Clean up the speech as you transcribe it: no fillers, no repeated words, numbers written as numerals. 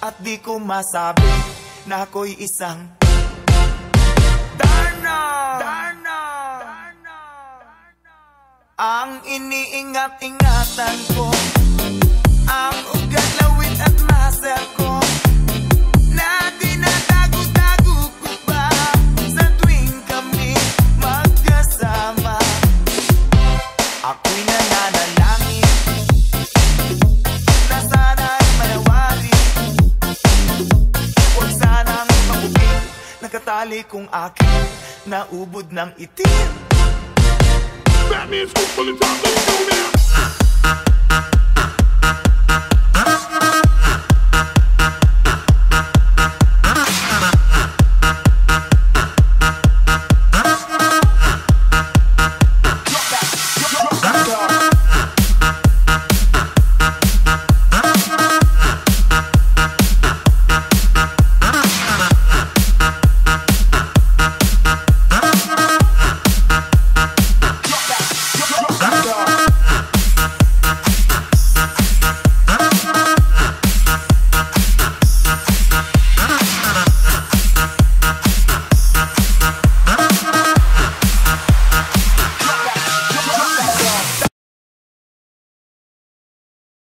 At di ko masabi na ako'y isang Darna. Ang iniingat-ingatan ko, ang ugat, lawit at muscle ko, na dinadago-dago ko pa sa tuwing kami magkasama. Ako'y nananalangin na sana'y manawari. Huwag sanang mabuking nakatali kong akin na ubod ng itim. Batman's full of time, let's go now.